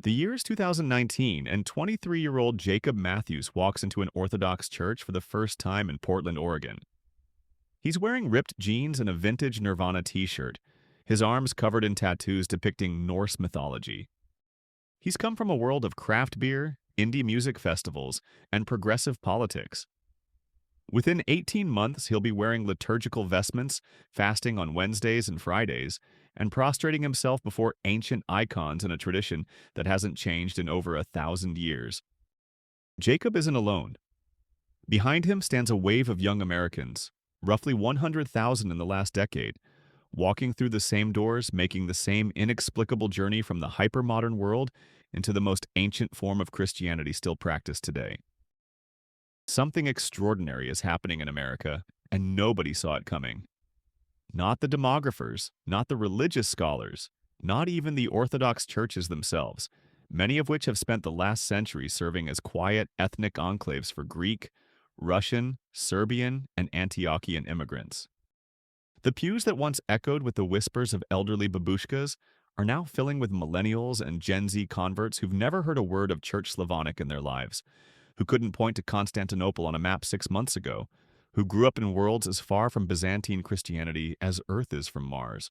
The year is 2019, and 23-year-old Jacob Matthews walks into an Orthodox church for the first time in Portland, Oregon. He's wearing ripped jeans and a vintage Nirvana t-shirt, his arms covered in tattoos depicting Norse mythology. He's come from a world of craft beer, indie music festivals, and progressive politics. Within 18 months, he'll be wearing liturgical vestments, fasting on Wednesdays and Fridays, and prostrating himself before ancient icons in a tradition that hasn't changed in over 1,000 years. Jacob isn't alone. Behind him stands a wave of young Americans, roughly 100,000 in the last decade, walking through the same doors, making the same inexplicable journey from the hypermodern world into the most ancient form of Christianity still practiced today. Something extraordinary is happening in America, and nobody saw it coming. Not the demographers, not the religious scholars, not even the Orthodox churches themselves, many of which have spent the last century serving as quiet ethnic enclaves for Greek, Russian, Serbian, and Antiochian immigrants. The pews that once echoed with the whispers of elderly babushkas are now filling with millennials and Gen Z converts who've never heard a word of Church Slavonic in their lives, who couldn't point to Constantinople on a map 6 months ago, who grew up in worlds as far from Byzantine Christianity as Earth is from Mars.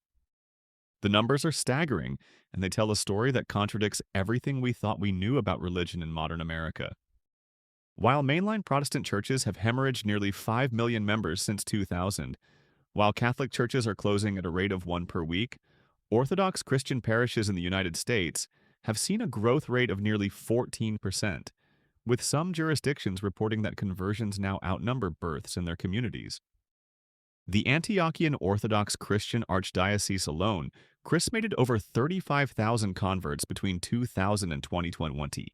The numbers are staggering, and they tell a story that contradicts everything we thought we knew about religion in modern America. While mainline Protestant churches have hemorrhaged nearly 5 million members since 2000, while Catholic churches are closing at a rate of one per week, Orthodox Christian parishes in the United States have seen a growth rate of nearly 14%, with some jurisdictions reporting that conversions now outnumber births in their communities. The Antiochian Orthodox Christian Archdiocese alone chrismated over 35,000 converts between 2000 and 2020.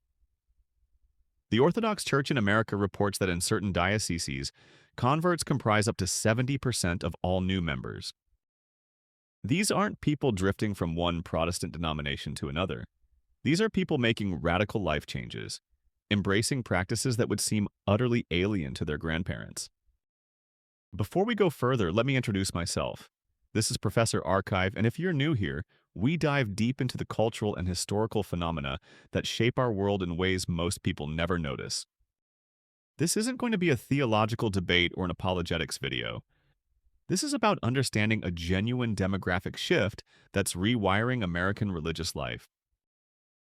The Orthodox Church in America reports that in certain dioceses, converts comprise up to 70% of all new members. These aren't people drifting from one Protestant denomination to another. These are people making radical life changes, embracing practices that would seem utterly alien to their grandparents. Before we go further, let me introduce myself. This is Professor Archive, and if you're new here, we dive deep into the cultural and historical phenomena that shape our world in ways most people never notice. This isn't going to be a theological debate or an apologetics video. This is about understanding a genuine demographic shift that's rewiring American religious life.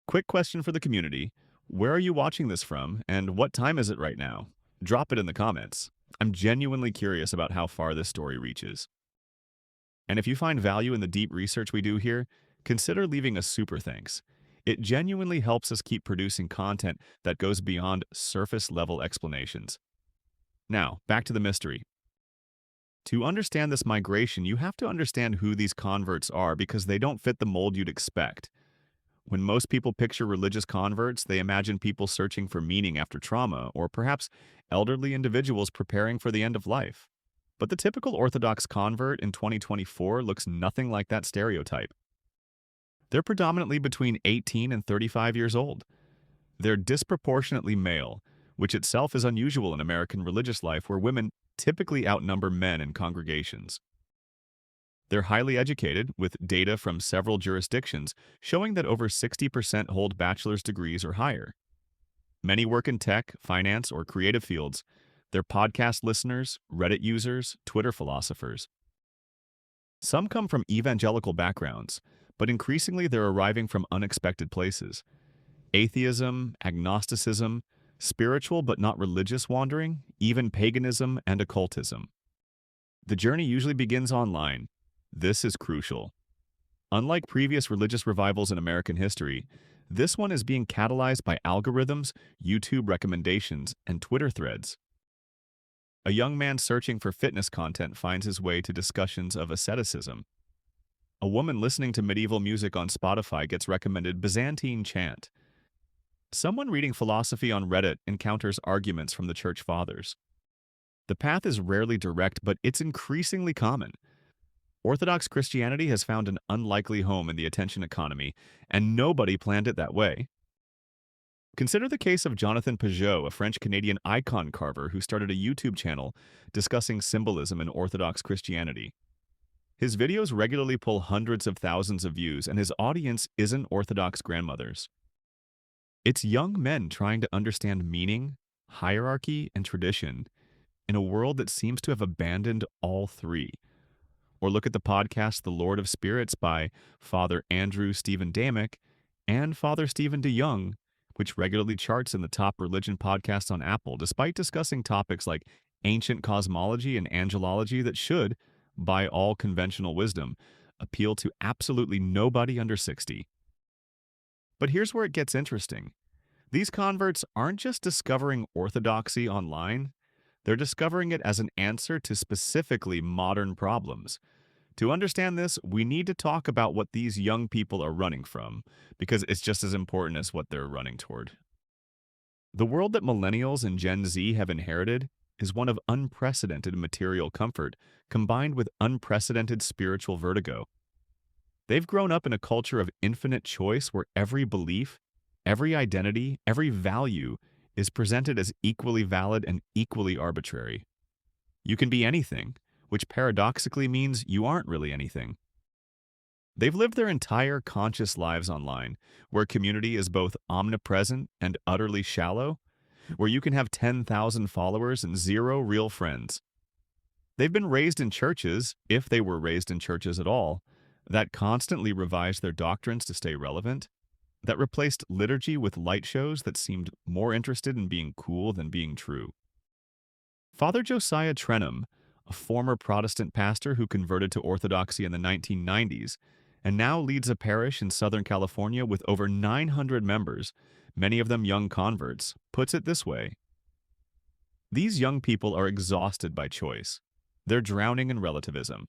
Quick question for the community. Where are you watching this from, and what time is it right now? Drop it in the comments. I'm genuinely curious about how far this story reaches. And if you find value in the deep research we do here, consider leaving a super thanks. It genuinely helps us keep producing content that goes beyond surface-level explanations. Now, back to the mystery. To understand this migration, you have to understand who these converts are because they don't fit the mold you'd expect. When most people picture religious converts, they imagine people searching for meaning after trauma, or perhaps elderly individuals preparing for the end of life. But the typical Orthodox convert in 2024 looks nothing like that stereotype. They're predominantly between 18 and 35 years old. They're disproportionately male, which itself is unusual in American religious life where women typically outnumber men in congregations. They're highly educated, with data from several jurisdictions showing that over 60% hold bachelor's degrees or higher. Many work in tech, finance, or creative fields. They're podcast listeners, Reddit users, Twitter philosophers. Some come from evangelical backgrounds, but increasingly they're arriving from unexpected places. Atheism, agnosticism, spiritual but not religious wandering, even paganism and occultism. The journey usually begins online. This is crucial. Unlike previous religious revivals in American history, this one is being catalyzed by algorithms, YouTube recommendations, and Twitter threads. A young man searching for fitness content finds his way to discussions of asceticism. A woman listening to medieval music on Spotify gets recommended Byzantine chant. Someone reading philosophy on Reddit encounters arguments from the Church Fathers. The path is rarely direct, but it's increasingly common. Orthodox Christianity has found an unlikely home in the attention economy, and nobody planned it that way. Consider the case of Jonathan Peugeot, a French-Canadian icon carver who started a YouTube channel discussing symbolism in Orthodox Christianity. His videos regularly pull hundreds of thousands of views, and his audience isn't Orthodox grandmothers. It's young men trying to understand meaning, hierarchy, and tradition in a world that seems to have abandoned all three. Or look at the podcast The Lord of Spirits by Father Andrew Stephen Damick and Father Stephen DeYoung, which regularly charts in the top religion podcasts on Apple, despite discussing topics like ancient cosmology and angelology that should, by all conventional wisdom, appeal to absolutely nobody under 60. But here's where it gets interesting. These converts aren't just discovering orthodoxy online, they're discovering it as an answer to specifically modern problems. To understand this, we need to talk about what these young people are running from, because it's just as important as what they're running toward. The world that millennials and Gen Z have inherited is one of unprecedented material comfort combined with unprecedented spiritual vertigo. They've grown up in a culture of infinite choice where every belief, every identity, every value is presented as equally valid and equally arbitrary. You can be anything, which paradoxically means you aren't really anything. They've lived their entire conscious lives online, where community is both omnipresent and utterly shallow, where you can have 10,000 followers and zero real friends. They've been raised in churches, if they were raised in churches at all, that constantly revised their doctrines to stay relevant, that replaced liturgy with light shows that seemed more interested in being cool than being true. Father Josiah Trenum, a former Protestant pastor who converted to Orthodoxy in the 1990s, and now leads a parish in Southern California with over 900 members, many of them young converts, puts it this way. These young people are exhausted by choice. They're drowning in relativism.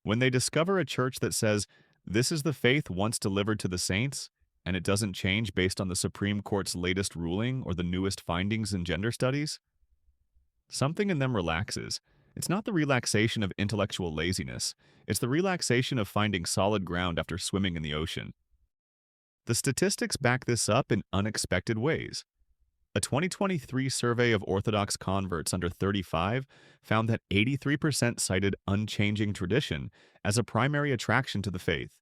When they discover a church that says, this is the faith once delivered to the saints, and it doesn't change based on the Supreme Court's latest ruling or the newest findings in gender studies, something in them relaxes. It's not the relaxation of intellectual laziness. It's the relaxation of finding solid ground after swimming in the ocean. The statistics back this up in unexpected ways. A 2023 survey of Orthodox converts under 35 found that 83% cited unchanging tradition as a primary attraction to the faith.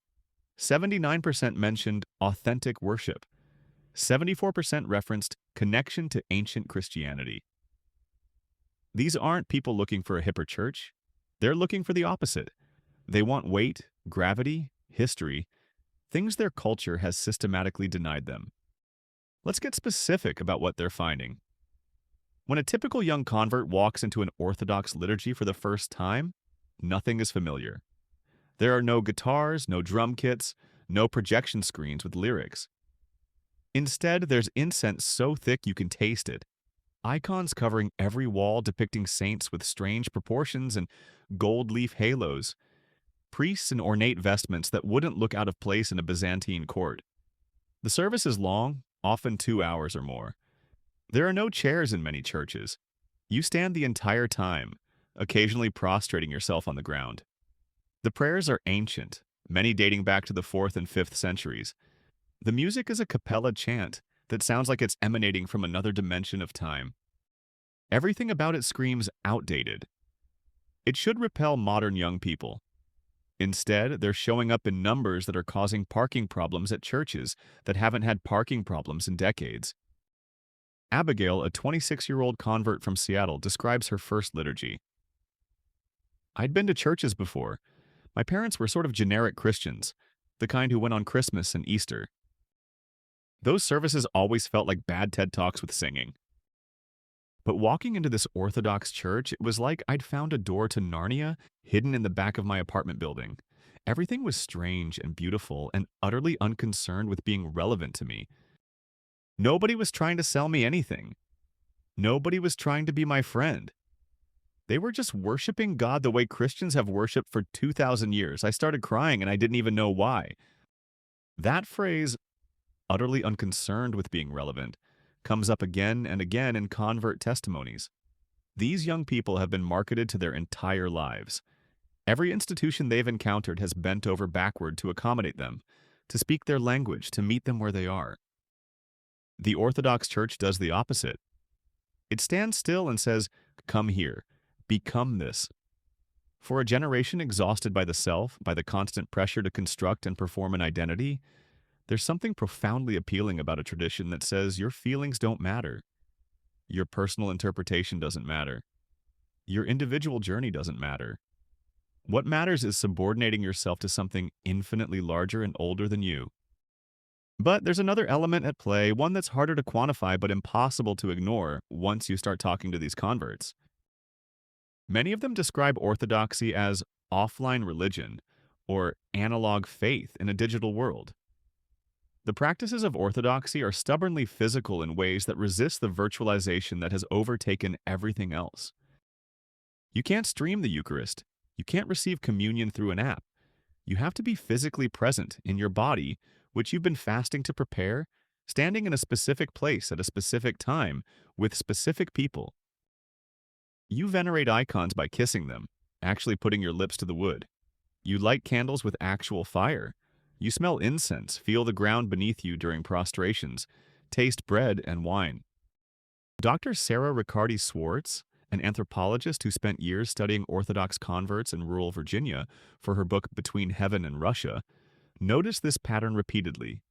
79% mentioned authentic worship. 74% referenced connection to ancient Christianity. These aren't people looking for a hipper church. They're looking for the opposite. They want weight, gravity, history, things their culture has systematically denied them. Let's get specific about what they're finding. When a typical young convert walks into an Orthodox liturgy for the first time, nothing is familiar. There are no guitars, no drum kits, no projection screens with lyrics. Instead, there's incense so thick you can taste it. Icons covering every wall depicting saints with strange proportions and gold leaf halos. Priests in ornate vestments that wouldn't look out of place in a Byzantine court. The service is long, often 2 hours or more. There are no chairs in many churches. You stand the entire time, occasionally prostrating yourself on the ground. The prayers are ancient, many dating back to the 4th and 5th centuries. The music is a cappella chant that sounds like it's emanating from another dimension of time. Everything about it screams outdated. It should repel modern young people. Instead, they're showing up in numbers that are causing parking problems at churches that haven't had parking problems in decades. Abigail, a 26-year-old convert from Seattle, describes her first liturgy. I'd been to churches before. My parents were sort of generic Christians, the kind who went on Christmas and Easter. Those services always felt like bad TED Talks with singing. But walking into this Orthodox church, it was like I'd found a door to Narnia hidden in the back of my apartment building. Everything was strange and beautiful and utterly unconcerned with being relevant to me. Nobody was trying to sell me anything. Nobody was trying to be my friend. They were just worshiping God the way Christians have worshiped for 2,000 years. I started crying and I didn't even know why. That phrase, utterly unconcerned with being relevant, comes up again and again in convert testimonies. These young people have been marketed to their entire lives. Every institution they've encountered has bent over backward to accommodate them, to speak their language, to meet them where they are. The Orthodox Church does the opposite. It stands still and says, "Come here, become this." For a generation exhausted by the self, by the constant pressure to construct and perform an identity, There's something profoundly appealing about a tradition that says your feelings don't matter, your personal interpretation doesn't matter, your individual journey doesn't matter. What matters is subordinating yourself to something infinitely larger and older than you. But there's another element at play, one that's harder to quantify but impossible to ignore once you start talking to these converts. Many of them describe orthodoxy as offline religion or analog faith in a digital world. The practices of orthodoxy are stubbornly physical in ways that resist the virtualization that has overtaken everything else. You can't stream the Eucharist. You can't receive communion through an app. You have to be physically present in your body, which you've been fasting to prepare, standing in a specific place at a specific time with specific people. You venerate icons by kissing them, actually putting your lips to the wood. You light candles with actual fire. You smell incense, feel the ground beneath you during prostrations, taste bread and wine. Dr. Sarah Riccardi Swartz, an anthropologist who spent years studying Orthodox converts in rural Virginia for her book Between Heaven and Russia, noticed this pattern repeatedly.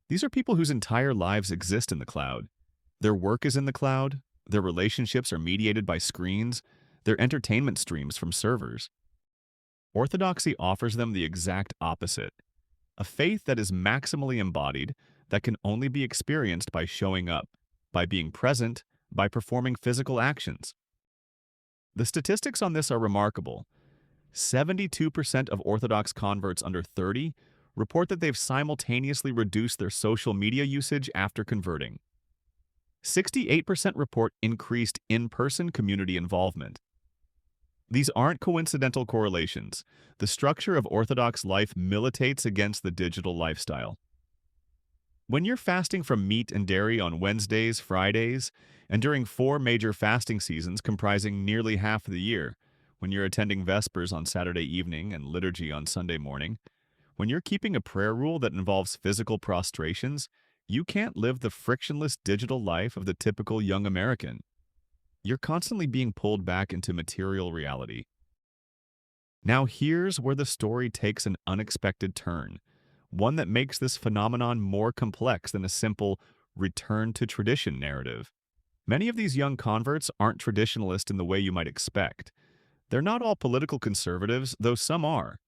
These are people whose entire lives exist in the cloud. Their work is in the cloud, their relationships are mediated by screens, their entertainment streams from servers. Orthodoxy offers them the exact opposite, a faith that is maximally embodied, that can only be experienced by showing up, by being present, by performing physical actions. The statistics on this are remarkable. 72% of Orthodox converts under 30 report that they've simultaneously reduced their social media usage after converting. 68% report increased in-person community involvement. These aren't coincidental correlations. The structure of Orthodox life militates against the digital lifestyle. When you're fasting from meat and dairy on Wednesdays, Fridays, and during 4 major fasting seasons comprising nearly half of the year, when you're attending Vespers on Saturday evening and liturgy on Sunday morning, when you're keeping a prayer rule that involves physical prostrations, you can't live the frictionless digital life of the typical young American. You're constantly being pulled back into material reality. Now here's where the story takes an unexpected turn, one that makes this phenomenon more complex than a simple return to tradition narrative. Many of these young converts aren't traditionalist in the way you might expect. They're not all political conservatives, though some are.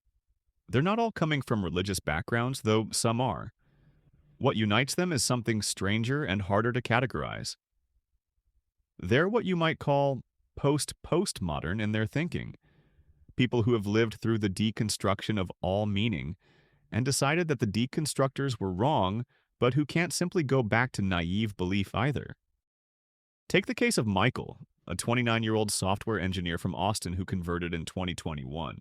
They're not all coming from religious backgrounds, though some are. What unites them is something stranger and harder to categorize. They're what you might call postmodern in their thinking. People who have lived through the deconstruction of all meaning and decided that the deconstructors were wrong, but who can't simply go back to naive belief either. Take the case of Michael, a 29-year-old software engineer from Austin who converted in 2021.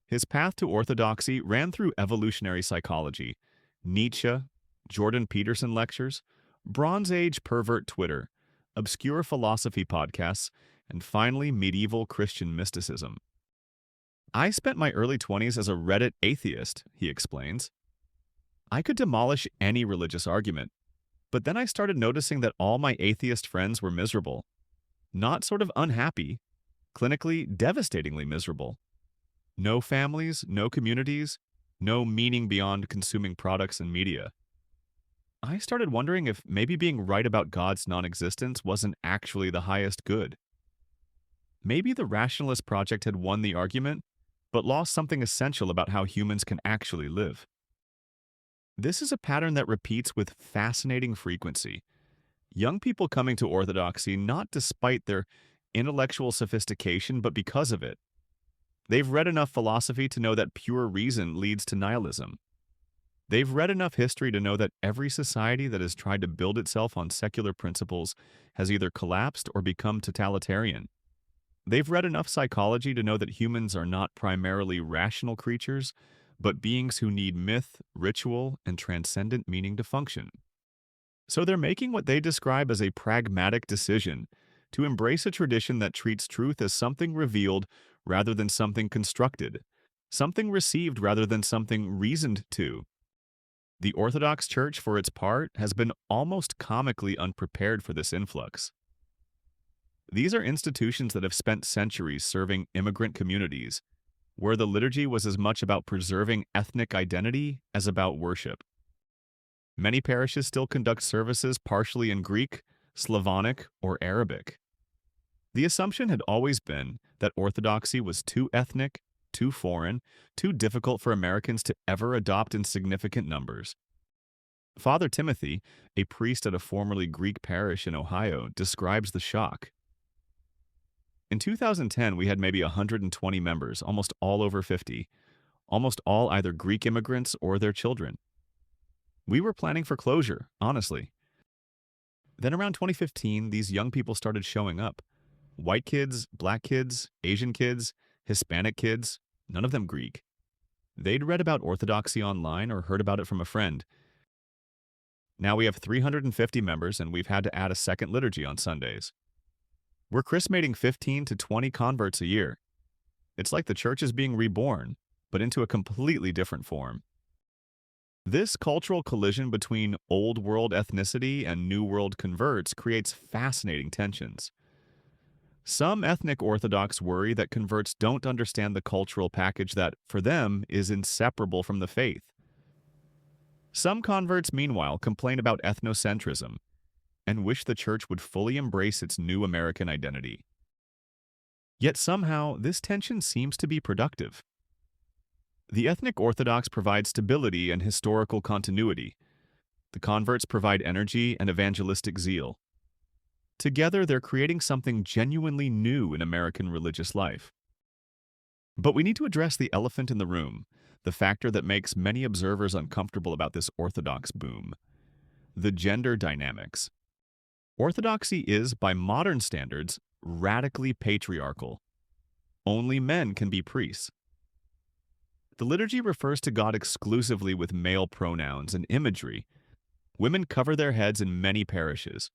His path to orthodoxy ran through evolutionary psychology, Nietzsche, Jordan Peterson lectures, Bronze Age pervert Twitter, obscure philosophy podcasts, and finally medieval Christian mysticism. I spent my early 20s as a Reddit atheist, he explains. I could demolish any religious argument, but then I started noticing that all my atheist friends were miserable. Not sort of unhappy, clinically devastatingly miserable. No families, no communities, no meaning beyond consuming products and media. I started wondering if maybe being right about God's non-existence wasn't actually the highest good. Maybe the rationalist project had won the argument, but lost something essential about how humans can actually live. This is a pattern that repeats with fascinating frequency. Young people coming to orthodoxy not despite their intellectual sophistication, but because of it. They've read enough philosophy to know that pure reason leads to nihilism. They've read enough history to know that every society that has tried to build itself on secular principles has either collapsed or become totalitarian. They've read enough psychology to know that humans are not primarily rational creatures, but beings who need myth, ritual, and transcendent meaning to function. So they're making what they describe as a pragmatic decision to embrace a tradition that treats truth as something revealed rather than something constructed, something received rather than something reasoned to. The Orthodox Church, for its part, has been almost comically unprepared for this influx. These are institutions that have spent centuries serving immigrant communities, where the liturgy was as much about preserving ethnic identity as about worship. Many parishes still conduct services partially in Greek, Slavonic, or Arabic. The assumption had always been that Orthodoxy was too ethnic, too foreign, too difficult for Americans to ever adopt in significant numbers. Father Timothy, a priest at a formerly Greek parish in Ohio, describes the shock. In 2010, we had maybe 120 members, almost all over 50, almost all either Greek immigrants or their children. We were planning for closure, honestly. Then around 2015, these young people started showing up. White kids, black kids, Asian kids, Hispanic kids, none of them Greek. They'd read about Orthodoxy online or heard about it from a friend. Now we have 350 members and we've had to add a second liturgy on Sundays. We're chrismating 15 to 20 converts a year. It's like the church is being reborn, but into a completely different form. This cultural collision between Old World ethnicity and New World converts creates fascinating tensions. Some ethnic Orthodox worry that converts don't understand the cultural package that, for them, is inseparable from the faith. Some converts, meanwhile, complain about ethnocentrism and wish the church would fully embrace its new American identity. Yet somehow, this tension seems to be productive. The ethnic Orthodox provide stability and historical continuity. The converts provide energy and evangelistic zeal. Together, they're creating something genuinely new in American religious life. But we need to address the elephant in the room, the factor that makes many observers uncomfortable about this Orthodox boom: the gender dynamics. Orthodoxy is, by modern standards, radically patriarchal. Only men can be priests. The liturgy refers to God exclusively with male pronouns and imagery. Women cover their heads in many parishes.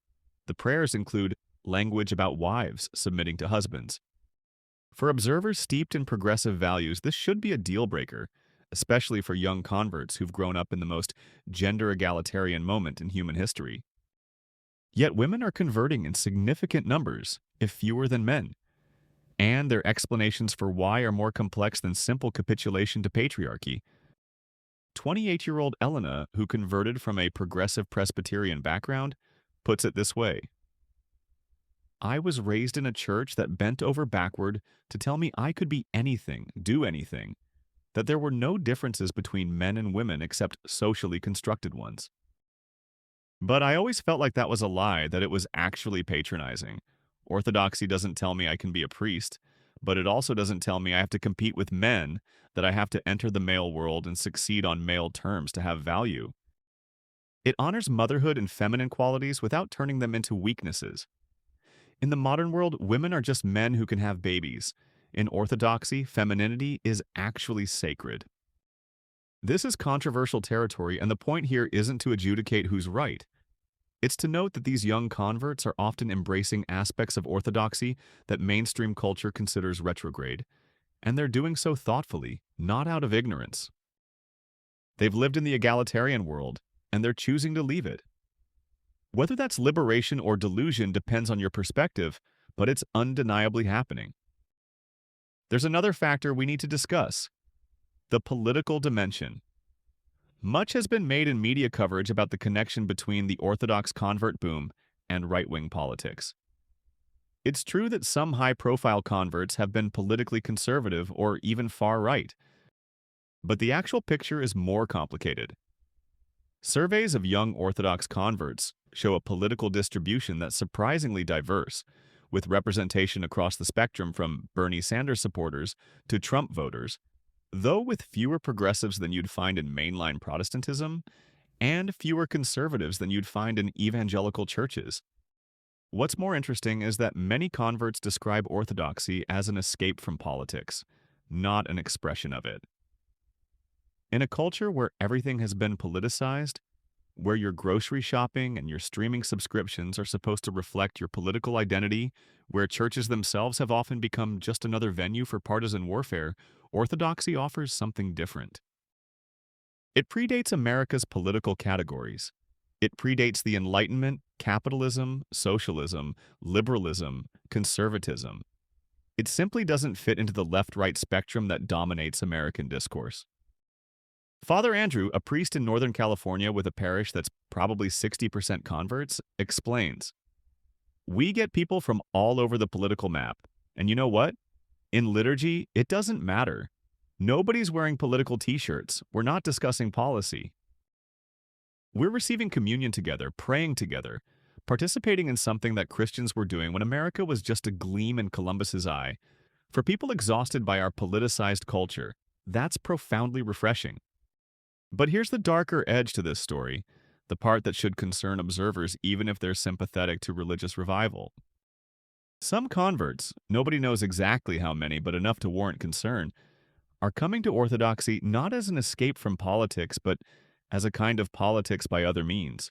The prayers include language about wives submitting to husbands. For observers steeped in progressive values, this should be a deal breaker, especially for young converts who've grown up in the most gender egalitarian moment in human history. Yet women are converting in significant numbers, if fewer than men. And their explanations for why are more complex than simple capitulation to patriarchy. 28-year-old Elena, who converted from a progressive Presbyterian background, puts it this way: I was raised in a church that bent over backward to tell me I could be anything, do anything, that there were no differences between men and women except socially constructed ones. But I always felt like that was a lie, that it was actually patronizing. Orthodoxy doesn't tell me I can be a priest, but it also doesn't tell me I have to compete with men, that I have to enter the male world and succeed on male terms to have value. It honors motherhood and feminine qualities without turning them into weaknesses. In the modern world, women are just men who can have babies. In Orthodoxy, femininity is actually sacred. This is controversial territory, and the point here isn't to adjudicate who's right. It's to note that these young converts are often embracing aspects of Orthodoxy that mainstream culture considers retrograde, and they're doing so thoughtfully, not out of ignorance. They've lived in the egalitarian world, and they're choosing to leave it. Whether that's liberation or delusion depends on your perspective, but it's undeniably happening. There's another factor we need to discuss: the political dimension. Much has been made in media coverage about the connection between the Orthodox convert boom and right-wing politics. It's true that some high-profile converts have been politically conservative or even far-right, but the actual picture is more complicated. Surveys of young Orthodox converts show a political distribution that's surprisingly diverse, with representation across the spectrum from Bernie Sanders supporters to Trump voters, though with fewer progressives than you'd find in mainline Protestantism and fewer conservatives than you'd find in evangelical churches. What's more interesting is that many converts describe Orthodoxy as an escape from politics, not an expression of it. In a culture where everything has been politicized, where your grocery shopping and your streaming subscriptions are supposed to reflect your political identity, where churches themselves have often become just another venue for partisan warfare, Orthodoxy offers something different. It predates America's political categories. It predates the Enlightenment, capitalism, socialism, liberalism, conservatism. It simply doesn't fit into the left-right spectrum that dominates American discourse. Father Andrew, a priest in Northern California with a parish that's probably 60% converts, explains, "We get people from all over the political map. And you know what? In liturgy, it doesn't matter. Nobody's wearing political t-shirts. We're not discussing policy. We're receiving communion together, praying together, participating in something that Christians were doing when America was just a gleam in Columbus's eye. For people exhausted by our politicized culture, that's profoundly refreshing." But here's the darker edge to this story, the part that should concern observers even if they're sympathetic to religious revival. Some converts, nobody knows exactly how many, but enough to warrant concern, are coming to Orthodoxy not as an escape from politics, but as a kind of politics by other means.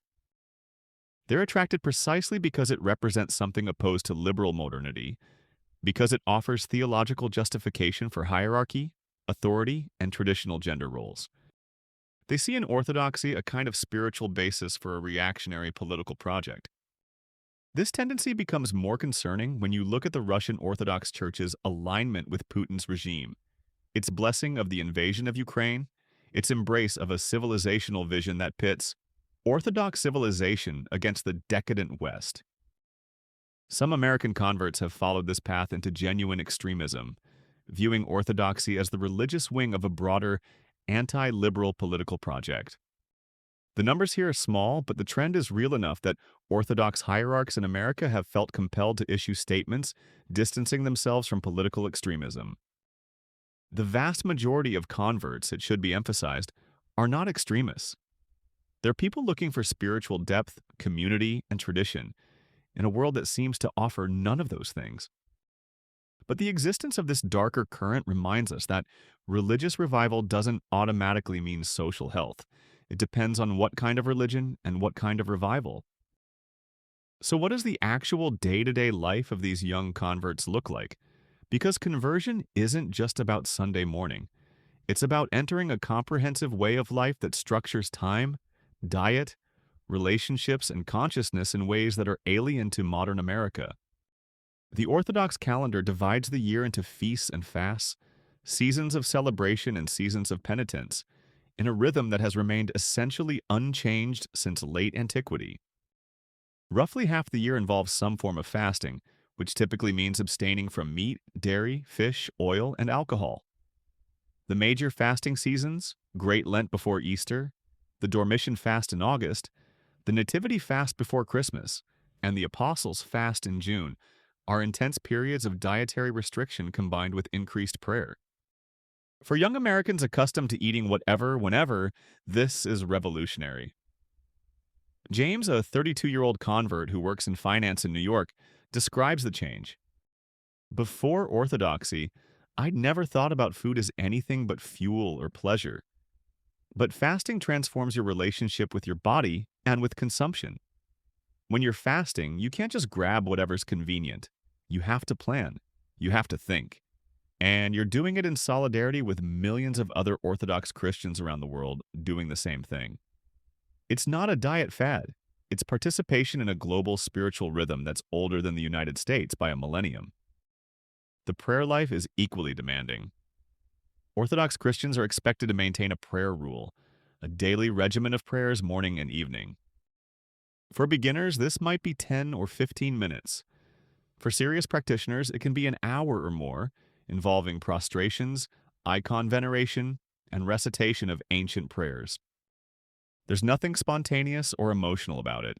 They're attracted precisely because it represents something opposed to liberal modernity, because it offers theological justification for hierarchy, authority, and traditional gender roles. They see in Orthodoxy a kind of spiritual basis for a reactionary political project. This tendency becomes more concerning when you look at the Russian Orthodox Church's alignment with Putin's regime, its blessing of the invasion of Ukraine, its embrace of a civilizational vision that pits Orthodox civilization against the decadent West. Some American converts have followed this path into genuine extremism, viewing Orthodoxy as the religious wing of a broader, anti-liberal political project. The numbers here are small, but the trend is real enough that Orthodox hierarchs in America have felt compelled to issue statements distancing themselves from political extremism. The vast majority of converts, it should be emphasized, are not extremists. They're people looking for spiritual depth, community, and tradition in a world that seems to offer none of those things. But the existence of this darker current reminds us that religious revival doesn't automatically mean social health. It depends on what kind of religion and what kind of revival. So what does the actual day-to-day life of these young converts look like? Because conversion isn't just about Sunday morning. It's about entering a comprehensive way of life that structures time, diet, relationships, and consciousness in ways that are alien to modern America. The Orthodox calendar divides the year into feasts and fasts, seasons of celebration and seasons of penitence, in a rhythm that has remained essentially unchanged since late antiquity. Roughly half the year involves some form of fasting, which typically means abstaining from meat, dairy, fish, oil, and alcohol. The major fasting seasons, Great Lent before Easter, the Dormition fast in August, the Nativity fast before Christmas, and the Apostles' fast in June, are intense periods of dietary restriction combined with increased prayer. For young Americans accustomed to eating whatever, whenever, this is revolutionary. James, a 32-year-old convert who works in finance in New York, describes the change. "Before Orthodoxy, I'd never thought about food as anything but fuel or pleasure. But fasting transforms your relationship with your body and with consumption. When you're fasting, you can't just grab whatever's convenient. You have to plan. You have to think. And you're doing it in solidarity with millions of other Orthodox Christians around the world doing the same thing. It's not a diet fad. It's participation in a global spiritual rhythm that's older than the United States by a millennium. The prayer life is equally demanding. Orthodox Christians are expected to maintain a prayer rule, a daily regimen of prayers morning and evening. For beginners, this might be 10 or 15 minutes. For serious practitioners, it can be an hour or more, involving prostrations, icon veneration, and recitation of ancient prayers. There's nothing spontaneous or emotional about it.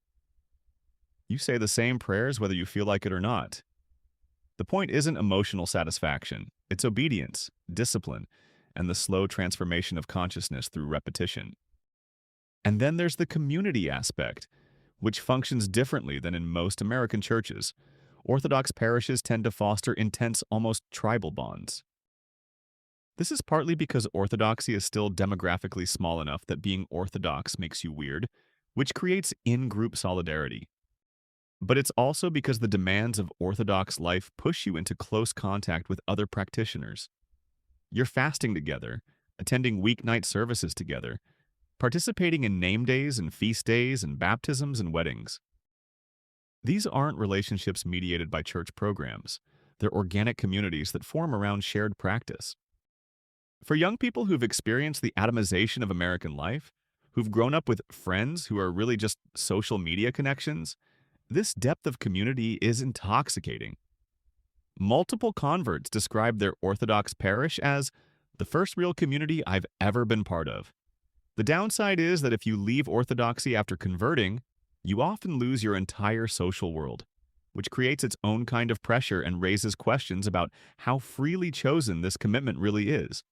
You say the same prayers whether you feel like it or not. The point isn't emotional satisfaction, it's obedience, discipline, and the slow transformation of consciousness through repetition. And then there's the community aspect, which functions differently than in most American churches. Orthodox parishes tend to foster intense, almost tribal bonds. This is partly because Orthodoxy is still demographically small enough that being Orthodox makes you weird, which creates in-group solidarity. But it's also because the demands of Orthodox life push you into close contact with other practitioners. You're fasting together, attending weeknight services together, participating in name days and feast days and baptisms and weddings. These aren't relationships mediated by church programs, They're organic communities that form around shared practice. For young people who've experienced the atomization of American life, who've grown up with friends who are really just social media connections, this depth of community is intoxicating. Multiple converts describe their Orthodox parish as the first real community I've ever been part of. The downside is that if you leave Orthodoxy after converting, you often lose your entire social world, which creates its own kind of pressure and raises questions about how freely chosen this commitment really is.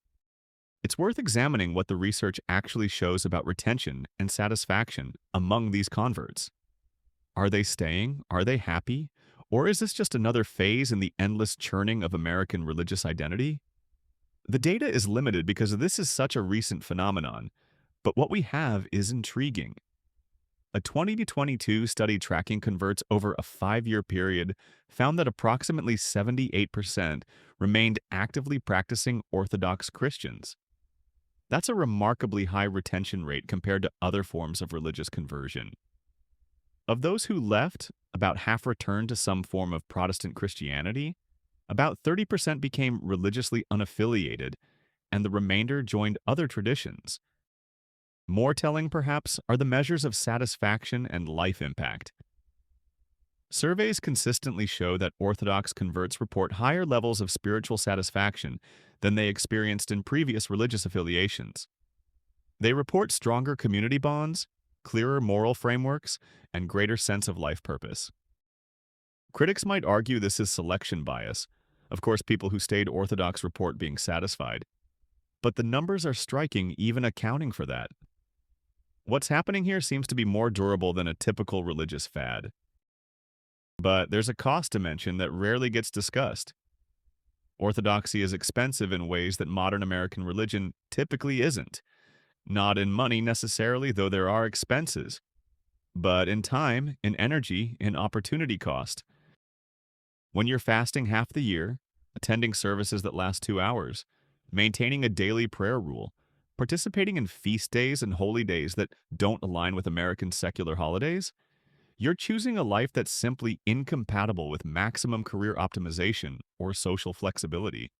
It's worth examining what the research actually shows about retention and satisfaction among these converts. Are they staying? Are they happy? Or is this just another phase in the endless churning of American religious identity? The data is limited because this is such a recent phenomenon, but what we have is intriguing. A 2022 study tracking converts over a 5-year period found that approximately 78% remained actively practicing Orthodox Christians. That's a remarkably high retention rate compared to other forms of religious conversion. Of those who left, about half returned to some form of Protestant Christianity, about 30% became religiously unaffiliated, and the remainder joined other traditions. More telling, perhaps, are the measures of satisfaction and life impact. Surveys consistently show that Orthodox converts report higher levels of spiritual satisfaction than they experienced in previous religious affiliations. They report stronger community bonds, clearer moral frameworks, and greater sense of life purpose. Critics might argue this is selection bias. Of course, people who stayed Orthodox report being satisfied. But the numbers are striking even accounting for that. What's happening here seems to be more durable than a typical religious fad. But there's a cost dimension that rarely gets discussed. Orthodoxy is expensive in ways that modern American religion typically isn't. Not in money necessarily, though there are expenses, but in time, in energy, in opportunity cost. When you're fasting half the year, attending services that last 2 hours, maintaining a daily prayer rule, participating in feast days and holy days that don't align with American secular holidays, you're choosing a life that's simply incompatible with maximum career optimization or social flexibility.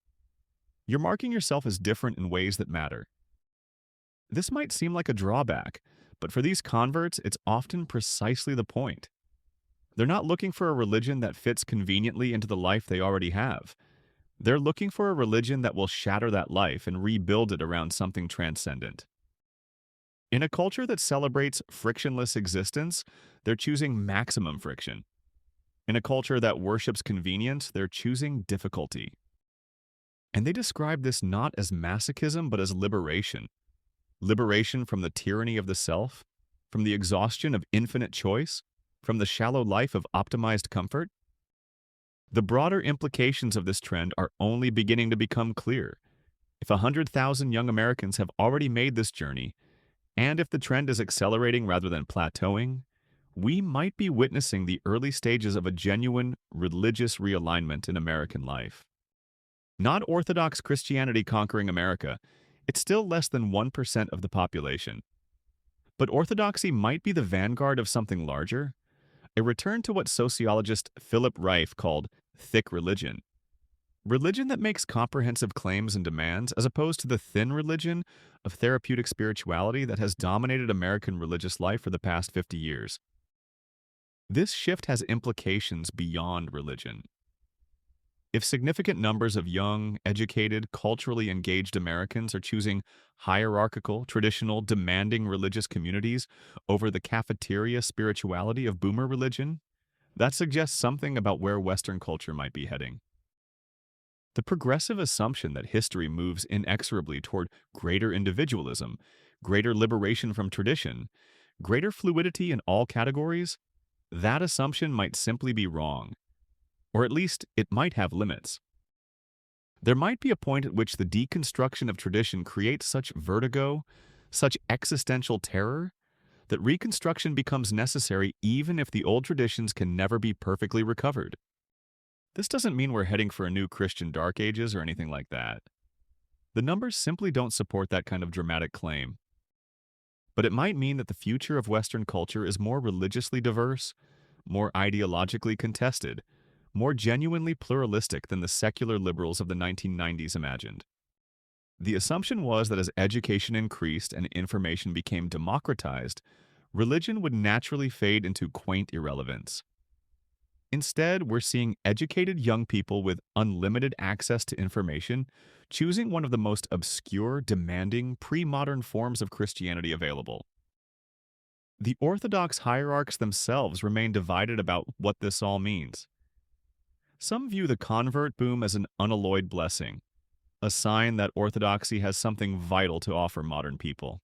You're marking yourself as different in ways that matter. This might seem like a drawback, but for these converts, it's often precisely the point. They're not looking for a religion that fits conveniently into the life they already have. They're looking for a religion that will shatter that life and rebuild it around something transcendent. In a culture that celebrates frictionless existence, they're choosing maximum friction. In a culture that worships convenience, they're choosing difficulty. And they describe this not as masochism, but as liberation. Liberation from the tyranny of the self, from the exhaustion of infinite choice, from the shallow life of optimized comfort. The broader implications of this trend are only beginning to become clear. If 100,000 young Americans have already made this journey, and if the trend is accelerating rather than plateauing, we might be witnessing the early stages of a genuine religious realignment in American life. Not Orthodox Christianity conquering America, it's still less than 1% of the population. But Orthodoxy might be the vanguard of something larger, a return to what sociologist Philip Reif called thick religion. Religion that makes comprehensive claims and demands, as opposed to the thin religion of therapeutic spirituality that has dominated American religious life for the past 50 years. This shift has implications beyond religion. If significant numbers of young, educated, culturally engaged Americans are choosing hierarchical, traditional, demanding religious communities over the cafeteria spirituality of boomer religion, that suggests something about where Western culture might be heading. The progressive assumption that history moves inexorably toward greater individualism, greater liberation from tradition, greater fluidity in all categories, that assumption might simply be wrong. Or at least, it might have limits. There might be a point at which the deconstruction of tradition creates such vertigo, such existential terror, that reconstruction becomes necessary even if the old traditions can never be perfectly recovered. This doesn't mean we're heading for a new Christian Dark Ages or anything like that. The numbers simply don't support that kind of dramatic claim. But it might mean that the future of Western culture is more religiously diverse, more ideologically contested, more genuinely pluralistic than the secular liberals of the 1990s imagined. The assumption was that as education increased and information became democratized, religion would naturally fade into quaint irrelevance. Instead, we're seeing educated young people with unlimited access to information choosing one of the most obscure, demanding, pre-modern forms of Christianity available. The Orthodox hierarchs themselves remain divided about what this all means. Some view the convert boom as an unalloyed blessing, a sign that Orthodoxy has something vital to offer modern people.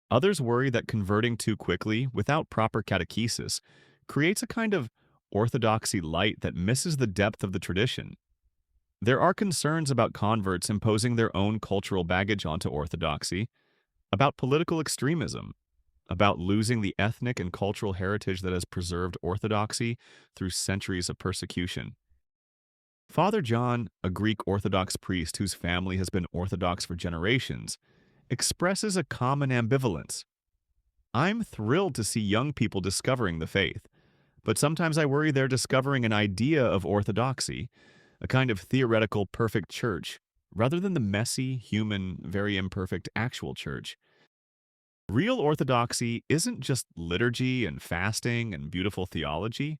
Others worry that converting too quickly, without proper catechesis, creates a kind of orthodoxy light that misses the depth of the tradition. There are concerns about converts imposing their own cultural baggage onto orthodoxy, about political extremism, about losing the ethnic and cultural heritage that has preserved orthodoxy through centuries of persecution. Father John, a Greek Orthodox priest whose family has been Orthodox for generations, expresses a common ambivalence. I'm thrilled to see young people discovering the faith, but sometimes I worry they're discovering an idea of orthodoxy, a kind of theoretical perfect church, rather than the messy, human, very imperfect actual church. Real orthodoxy isn't just liturgy and fasting and beautiful theology.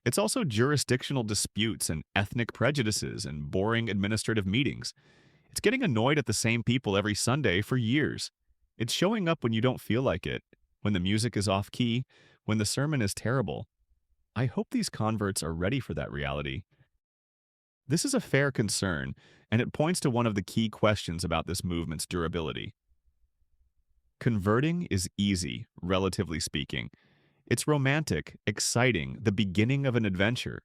It's also jurisdictional disputes and ethnic prejudices and boring administrative meetings. It's getting annoyed at the same people every Sunday for years. It's showing up when you don't feel like it, when the music is off key, when the sermon is terrible. I hope these converts are ready for that reality. This is a fair concern, and it points to one of the key questions about this movement's durability. Converting is easy, relatively speaking. It's romantic, exciting, the beginning of an adventure.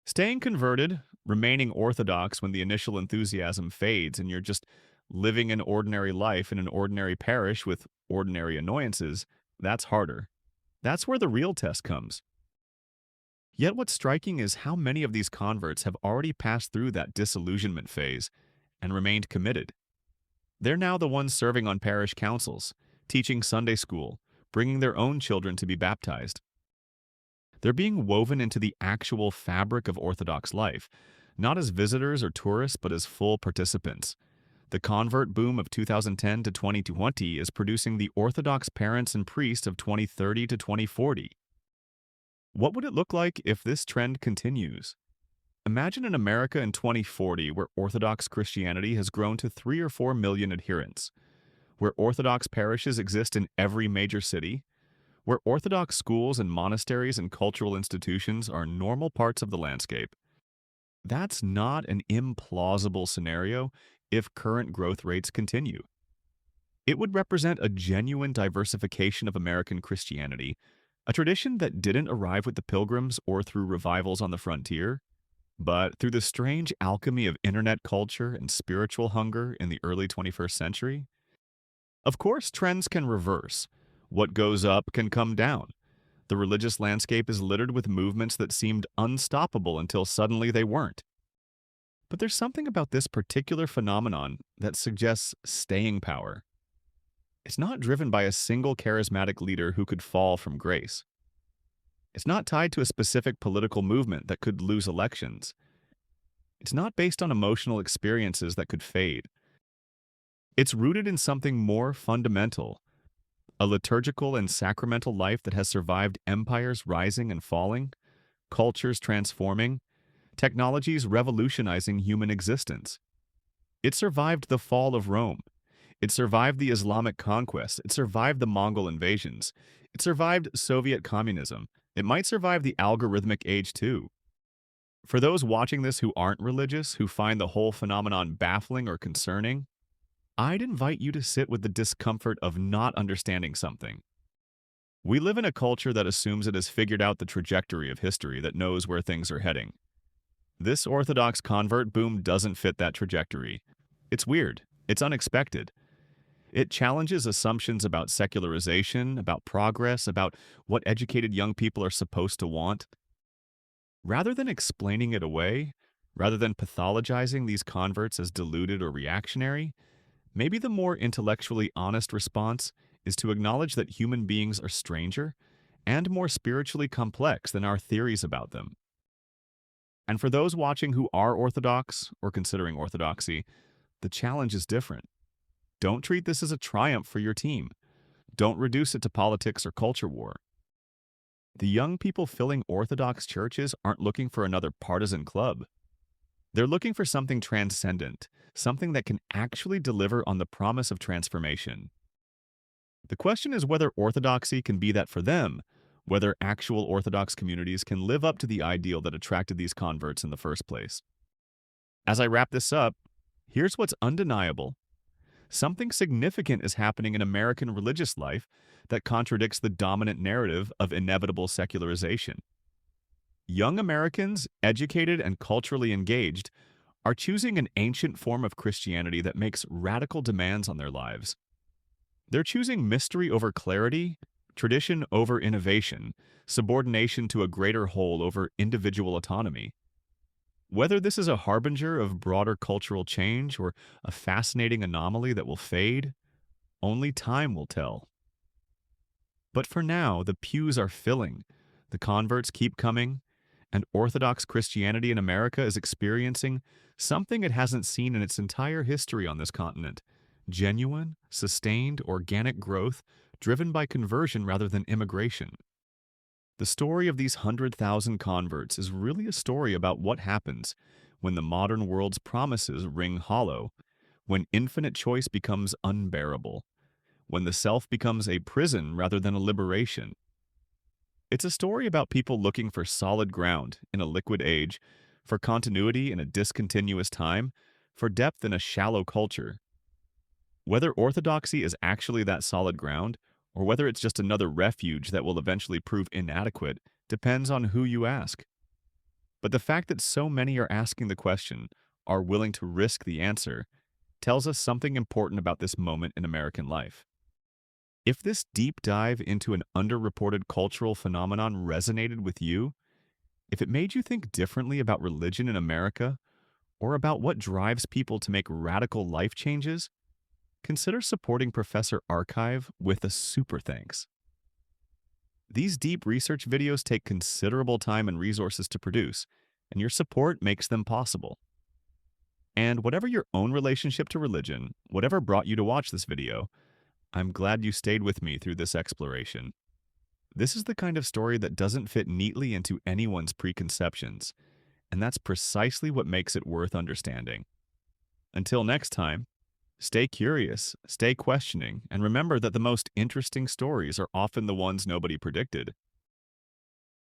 Staying converted, remaining orthodox when the initial enthusiasm fades and you're just living an ordinary life in an ordinary parish with ordinary annoyances, that's harder. That's where the real test comes. Yet what's striking is how many of these converts have already passed through that disillusionment phase and remained committed. They're now the ones serving on parish councils, teaching Sunday school, bringing their own children to be baptized. They're being woven into the actual fabric of Orthodox life, not as visitors or tourists, but as full participants. The convert boom of 2010 to 2020 is producing the Orthodox parents and priests of 2030 to 2040. What would it look like if this trend continues? Imagine an America in 2040 where Orthodox Christianity has grown to 3 or 4 million adherents, where Orthodox parishes exist in every major city, where Orthodox schools and monasteries and cultural institutions are normal parts of the landscape. That's not an implausible scenario if current growth rates continue. It would represent a genuine diversification of American Christianity, a tradition that didn't arrive with the Pilgrims or through revivals on the frontier, but through the strange alchemy of internet culture and spiritual hunger in the early 21st century. Of course, trends can reverse. What goes up can come down. The religious landscape is littered with movements that seemed unstoppable until suddenly they weren't. But there's something about this particular phenomenon that suggests staying power. It's not driven by a single charismatic leader who could fall from grace. It's not tied to a specific political movement that could lose elections. It's not based on emotional experiences that could fade. It's rooted in something more fundamental, a liturgical and sacramental life that has survived empires rising and falling, cultures transforming, technologies revolutionizing human existence. It survived the fall of Rome. It survived the Islamic conquest. It survived the Mongol invasions. It survived Soviet communism. It might survive the algorithmic age too. For those watching this who aren't religious, who find the whole phenomenon baffling or concerning, I'd invite you to sit with the discomfort of not understanding something. We live in a culture that assumes it has figured out the trajectory of history, that knows where things are heading. This Orthodox convert boom doesn't fit that trajectory. It's weird. It's unexpected. It challenges assumptions about secularization, about progress, about what educated young people are supposed to want. Rather than explaining it away, rather than pathologizing these converts as deluded or reactionary, maybe the more intellectually honest response is to acknowledge that human beings are stranger and more spiritually complex than our theories about them. And for those watching who are Orthodox or considering Orthodoxy, the challenge is different. Don't treat this as a triumph for your team. Don't reduce it to politics or culture war. The young people filling Orthodox churches aren't looking for another partisan club. They're looking for something transcendent, something that can actually deliver on the promise of transformation. The question is whether Orthodoxy can be that for them, whether actual Orthodox communities can live up to the ideal that attracted these converts in the first place. As I wrap this up, here's what's undeniable. Something significant is happening in American religious life that contradicts the dominant narrative of inevitable secularization. Young Americans, educated and culturally engaged, are choosing an ancient form of Christianity that makes radical demands on their lives. They're choosing mystery over clarity, tradition over innovation, subordination to a greater whole over individual autonomy. Whether this is a harbinger of broader cultural change or a fascinating anomaly that will fade, only time will tell. But for now, the pews are filling, the converts keep coming, and Orthodox Christianity in America is experiencing something it hasn't seen in its entire history on this continent: genuine, sustained, organic growth driven by conversion rather than immigration. The story of these 100,000 converts is really a story about what happens when the modern world's promises ring hollow, when infinite choice becomes unbearable, when the self becomes a prison rather than a liberation. It's a story about people looking for solid ground in a liquid age, for continuity in a discontinuous time, for depth in a shallow culture. Whether orthodoxy is actually that solid ground, or whether it's just another refuge that will eventually prove inadequate, depends on who you ask. But the fact that so many are asking the question, are willing to risk the answer, tells us something important about this moment in American life. If this deep dive into an underreported cultural phenomenon resonated with you, if it made you think differently about religion in America, or about what drives people to make radical life changes, consider supporting Professor Archive with a super thanks. These deep research videos take considerable time and resources to produce, and your support makes them possible. And whatever your own relationship to religion, whatever brought you to watch this video, I'm glad you stayed with me through this exploration. This is the kind of story that doesn't fit neatly into anyone's preconceptions, and that's precisely what makes it worth understanding. Until next time, stay curious, stay questioning, and remember that the most interesting stories are often the ones nobody predicted.